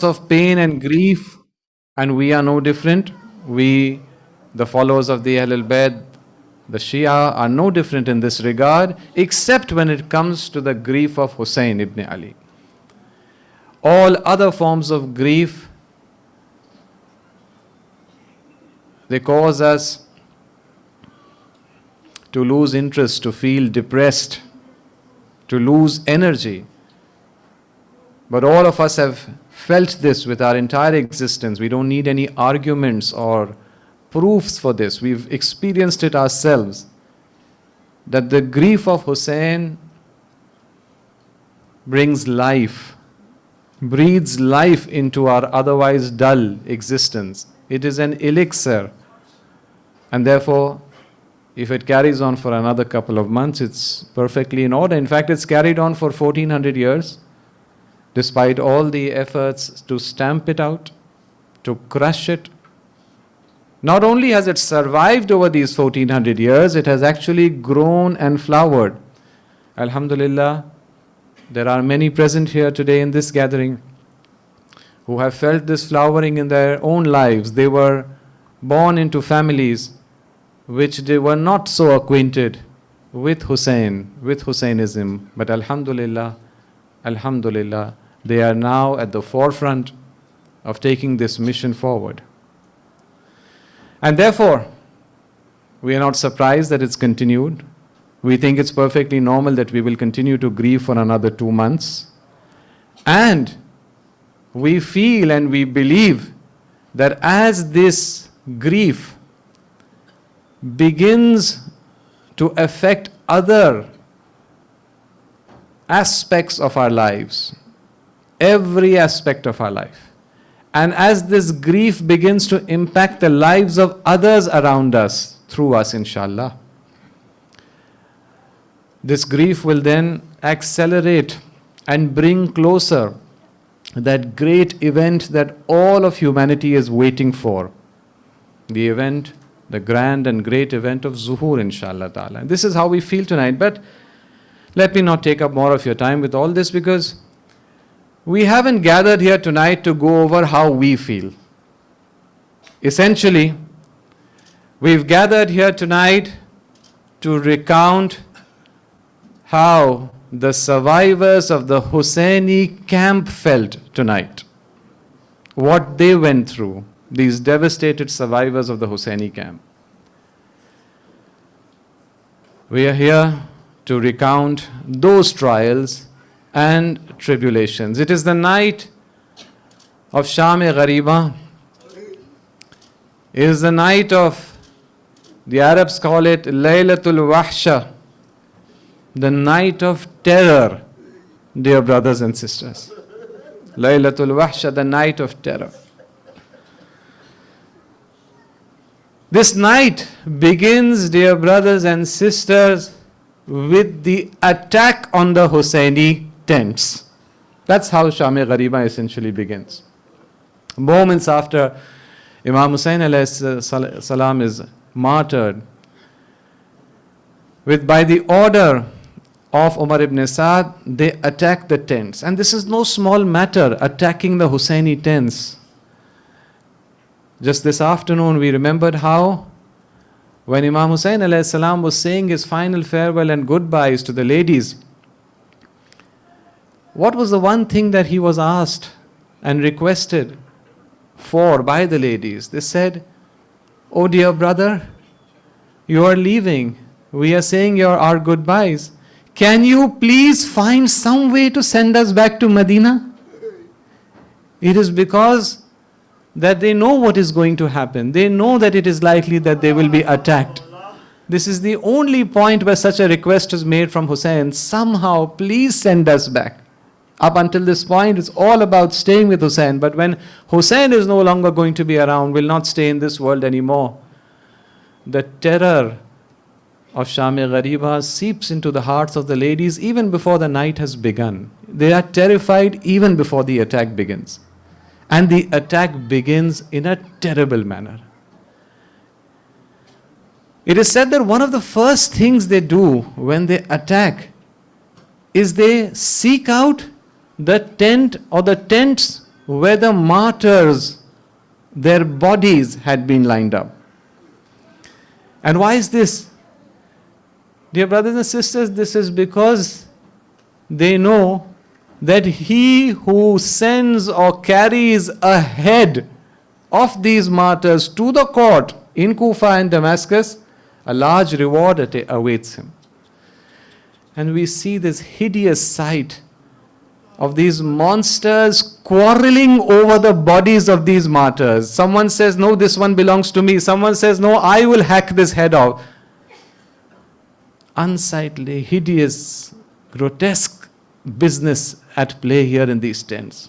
of pain and grief, and we are no different. We, the followers of the Ahlul Bayt, the Shia, are no different in this regard, except when it comes to the grief of Hussein ibn Ali. All other forms of grief, they cause us to lose interest, to feel depressed, to lose energy. But all of us have felt this with our entire existence. We don't need any arguments or proofs for this. We've experienced it ourselves. That the grief of Hussein brings life, breathes life into our otherwise dull existence. It is an elixir. And therefore, if it carries on for another couple of months, it's perfectly in order. In fact, it's carried on for 1400 years. Despite all the efforts to stamp it out, to crush it. Not only has it survived over these 1400 years, it has actually grown and flowered. Alhamdulillah, there are many present here today in this gathering who have felt this flowering in their own lives. They were born into families which they were not so acquainted with Hussein, with Hussainism. But Alhamdulillah, Alhamdulillah, they are now at the forefront of taking this mission forward. And therefore, we are not surprised that it's continued. We think it's perfectly normal that we will continue to grieve for another 2 months. And we feel and we believe that as this grief begins to affect other aspects of our lives, every aspect of our life, and as this grief begins to impact the lives of others around us, through us, inshallah, this grief will then accelerate and bring closer that great event that all of humanity is waiting for. The event, the grand and great event of Zuhur, inshallah ta'ala. And this is how we feel tonight. But let me not take up more of your time with all this, because we haven't gathered here tonight to go over how we feel. Essentially, we've gathered here tonight to recount how the survivors of the Husseini camp felt tonight. What they went through, these devastated survivors of the Husseini camp. We are here to recount those trials and tribulations. It is the night of Sham Gharibaan. It is the night of, the Arabs call it Laylatul Wahsha, the night of terror, dear brothers and sisters. Laylatul Wahsha, the night of terror. This night begins, dear brothers and sisters, with the attack on the Husseini tents. That's how Sham Gharibaan essentially begins. Moments after Imam Hussein alayhi salam is martyred, by the order of Umar ibn Saad, they attack the tents. And this is no small matter, attacking the Husseini tents. Just this afternoon we remembered how when Imam Hussein alayhi salam was saying his final farewell and goodbyes to the ladies, what was the one thing that he was asked and requested for by the ladies? They said, "Oh dear brother, you are leaving. We are saying our goodbyes. Can you please find some way to send us back to Medina?" It is because that they know what is going to happen. They know that it is likely that they will be attacked. This is the only point where such a request is made from Hussein. Somehow, please send us back. Up until this point, it's all about staying with Hussein. But when Hussein is no longer going to be around, will not stay in this world anymore, the terror of Sham Gharibaan seeps into the hearts of the ladies even before the night has begun. They are terrified even before the attack begins. And the attack begins in a terrible manner. It is said that one of the first things they do when they attack is they seek out the tent or the tents where the martyrs, their bodies had been lined up. And why is this? Dear brothers and sisters, this is because they know that he who sends or carries ahead of these martyrs to the court in Kufa and Damascus, a large reward awaits him. And we see this hideous sight of these monsters quarreling over the bodies of these martyrs. Someone says, no, this one belongs to me. Someone says, no, I will hack this head off. Unsightly, hideous, grotesque business at play here in these tents.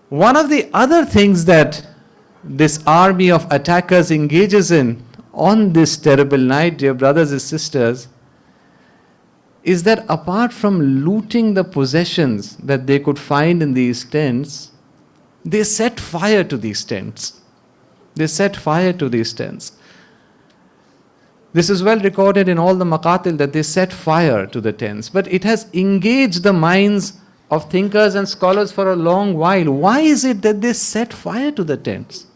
One of the other things that this army of attackers engages in on this terrible night, dear brothers and sisters, is that apart from looting the possessions that they could find in these tents, they set fire to these tents. They set fire to these tents. This is well recorded in all the maqatil that they set fire to the tents. But it has engaged the minds of thinkers and scholars for a long while. Why is it that they set fire to the tents?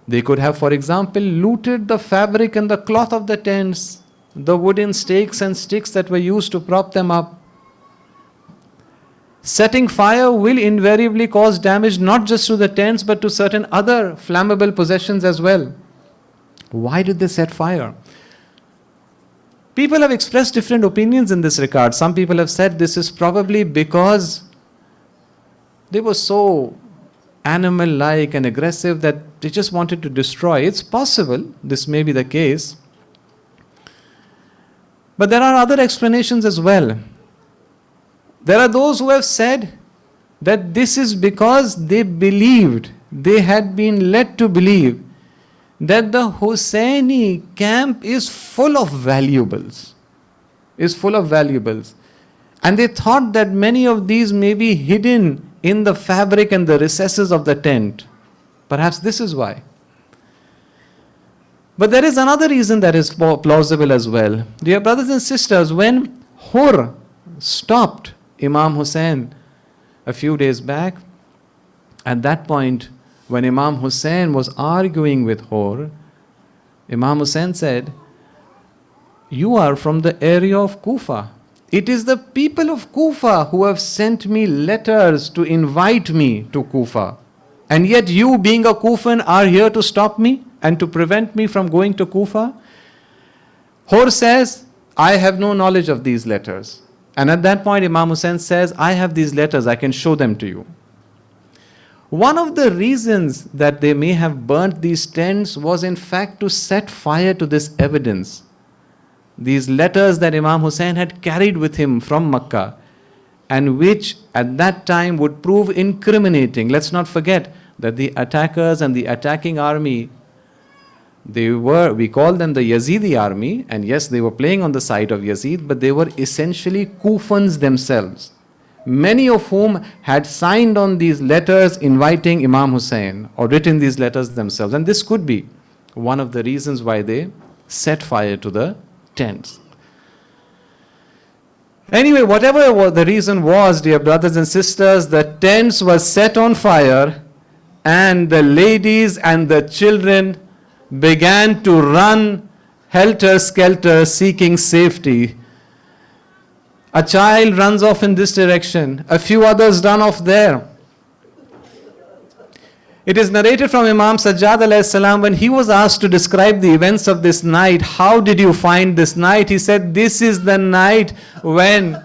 They could have, for example, looted the fabric and the cloth of the tents, the wooden stakes and sticks that were used to prop them up. Setting fire will invariably cause damage not just to the tents but to certain other flammable possessions as well. Why did they set fire? People have expressed different opinions in this regard. Some people have said this is probably because they were so animal-like and aggressive that they just wanted to destroy. It's possible this may be the case. But there are other explanations as well. There are those who have said that this is because they believed, they had been led to believe that the Husseini camp is full of valuables. And they thought that many of these may be hidden in the fabric and the recesses of the tent. Perhaps this is why. But there is another reason that is plausible as well. Dear brothers and sisters, when Hur stopped Imam Hussein a few days back, at that point, when Imam Hussein was arguing with Hur, Imam Hussein said, "You are from the area of Kufa. It is the people of Kufa who have sent me letters to invite me to Kufa. And yet you, being a Kufan, are here to stop me and to prevent me from going to Kufa?" Hur says, "I have no knowledge of these letters." And at that point, Imam Hussein says, "I have these letters, I can show them to you." One of the reasons that they may have burnt these tents was in fact to set fire to this evidence. These letters that Imam Hussein had carried with him from Makkah, and which at that time would prove incriminating. Let's not forget that the attackers and the attacking army, we call them the Yazidi army, and yes, they were playing on the side of Yazid, but they were essentially Kufans themselves, many of whom had signed on these letters inviting Imam Hussein, or written these letters themselves. And this could be one of the reasons why they set fire to the tents. Anyway, whatever the reason was, dear brothers and sisters, the tents were set on fire, and the ladies and the children began to run helter-skelter seeking safety. A child runs off in this direction. A few others run off there. It is narrated from Imam Sajjad alayhi salam, when he was asked to describe the events of this night, "How did you find this night?" He said, "This is the night when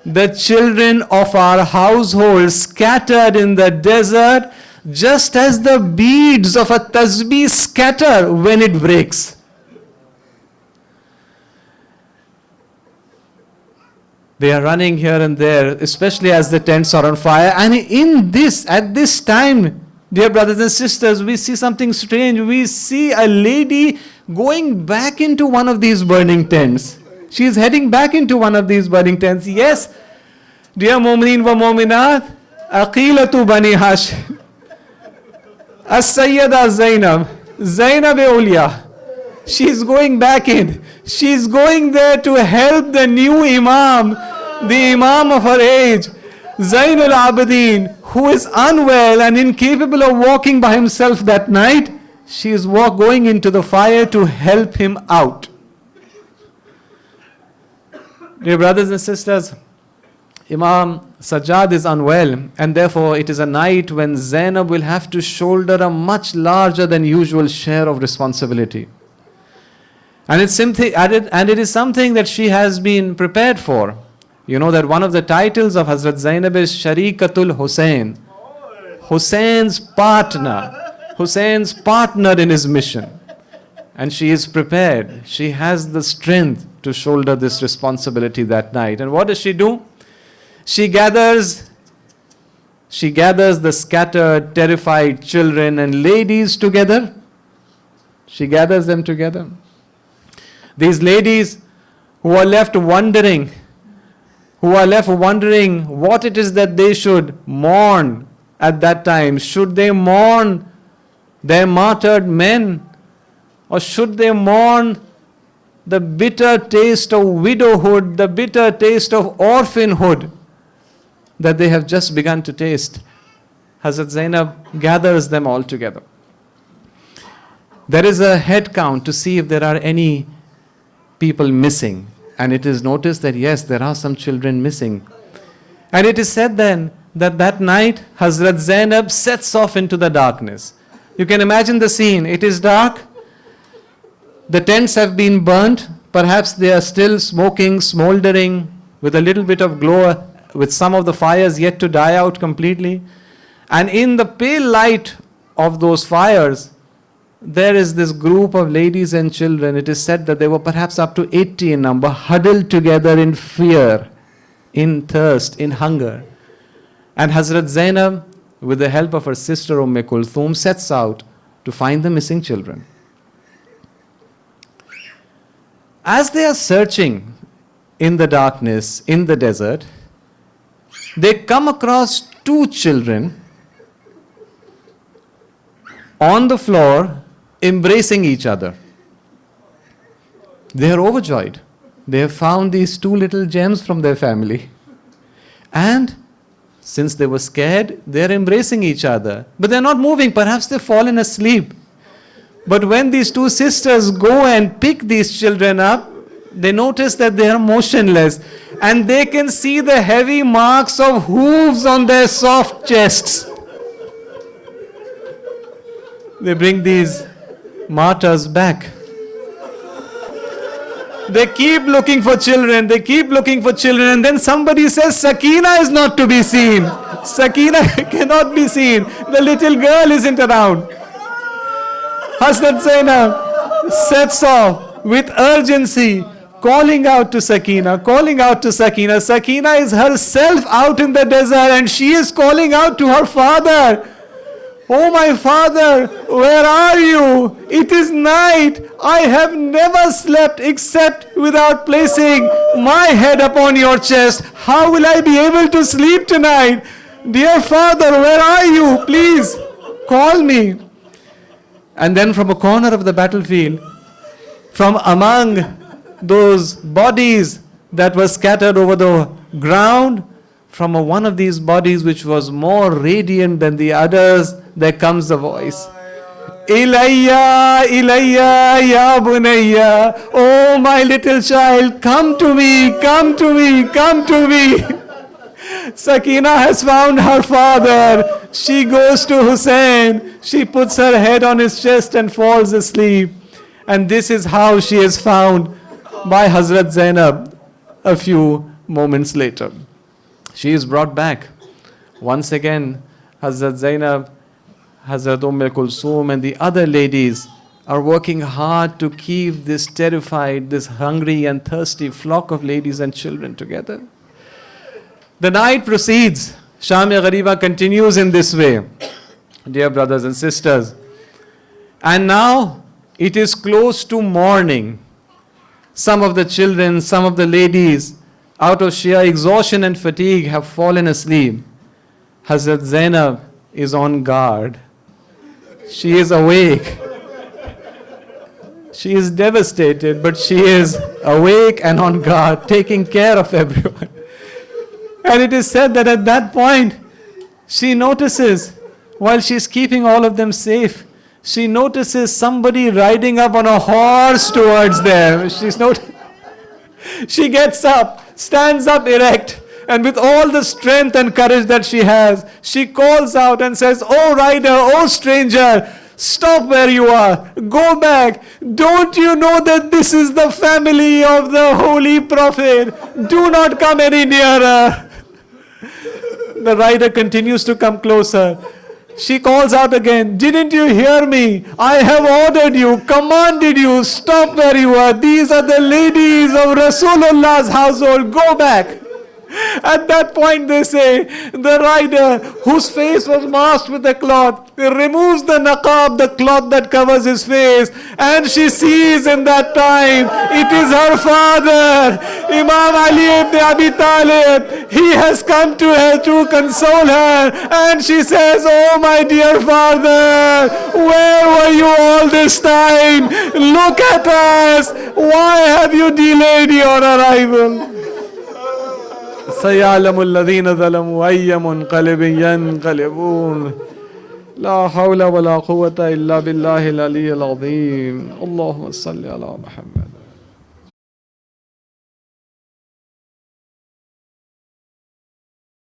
the children of our household scattered in the desert, just as the beads of a tasbih scatter when it breaks." They are running here and there, especially as the tents are on fire. And at this time, dear brothers and sisters, we see something strange. We see a lady going back into one of these burning tents. She is heading back into one of these burning tents. Yes, dear Mu'mineen wa Mu'minat, Aqilatu Bani Hashim, As-Sayyida Zainab-e-Uliya. She's going back in. She's going there to help the new Imam the Imam of her age, Zainul Abidin, who is unwell and incapable of walking by himself that night, she is going into the fire to help him out. Dear brothers and sisters, Imam Sajjad is unwell, and therefore it is a night when Zainab will have to shoulder a much larger than usual share of responsibility. And it is something that she has been prepared for. You know that one of the titles of Hazrat Zainab is Sharikatul Hussain, Hussein's partner in his mission. And she is prepared. She has the strength to shoulder this responsibility that night. And what does she do? She gathers the scattered, terrified children and ladies together. She gathers them together. These ladies who are left wondering what it is that they should mourn at that time. Should they mourn their martyred men, or should they mourn the bitter taste of widowhood, the bitter taste of orphanhood that they have just begun to taste? Hazrat Zainab gathers them all together. There is a head count to see if there are any people missing. And it is noticed that yes, there are some children missing. And it is said then that night Hazrat Zainab sets off into the darkness. You can imagine the scene. It is dark. The tents have been burnt. Perhaps they are still smoking, smoldering, with a little bit of glow, with some of the fires yet to die out completely. And in the pale light of those fires, there is this group of ladies and children. It is said that they were perhaps up to 80 in number, huddled together in fear, in thirst, in hunger. And Hazrat Zainab, with the help of her sister Kulthum, sets out to find the missing children. As they are searching in the darkness, in the desert, they come across two children on the floor, embracing each other. They are overjoyed. They have found these two little gems from their family. And since they were scared, they are embracing each other. But they are not moving. Perhaps they've fallen asleep. But when these two sisters go and pick these children up, they notice that they are motionless. And they can see the heavy marks of hooves on their soft chests. They bring these martyrs back. They keep looking for children. And then somebody says, Sakina is not to be seen. Sakina cannot be seen. The little girl isn't around. Hazrat Zainab sets off with urgency, calling out to Sakina. Sakina is herself out in the desert, and she is calling out to her father. Oh, my father, where are you? It is night. I have never slept except without placing my head upon your chest. How will I be able to sleep tonight? Dear father, where are you? Please call me. And then from a corner of the battlefield, from among those bodies that were scattered over the ground, from one of these bodies which was more radiant than the others, there comes a voice. Ilayya, Ilayya, Ya Bunayya. Oh, my little child, come to me, come to me, come to me. Sakina has found her father. She goes to Hussein. She puts her head on his chest and falls asleep. And this is how she is found by Hazrat Zainab a few moments later. She is brought back. Once again, Hazrat Zainab, Hazrat Kulthum and the other ladies are working hard to keep this terrified, this hungry and thirsty flock of ladies and children together. The night proceeds. Sham Gharibaan continues in this way. Dear brothers and sisters, and now it is close to morning. Some of the children, some of the ladies, out of sheer exhaustion and fatigue, have fallen asleep. Hazrat Zainab is on guard. She is awake. She is devastated, but she is awake and on guard, taking care of everyone. And it is said that at that point, she notices, while she's keeping all of them safe, she notices somebody riding up on a horse towards them. She gets up, stands up erect, and with all the strength and courage that she has, she calls out and says, "Oh rider, oh stranger, stop where you are. Go back. Don't you know that this is the family of the Holy Prophet? Do not come any nearer." The rider continues to come closer. She calls out again, "Didn't you hear me? I have ordered you, commanded you, stop where you are. These are the ladies of Rasulullah's household. Go back." At that point they say, the rider, whose face was masked with a cloth, removes the naqab, the cloth that covers his face, and she sees in that time, it is her father, Imam Ali ibn Abi Talib. He has come to her to console her, and she says, "Oh my dear father, where were you all this time? Look at us. Why have you delayed your arrival?" سيعلم الذين ظلموا أي منقلب ينقلبون لا حول ولا قوة إلا بالله العلي العظيم اللهم صل على محمد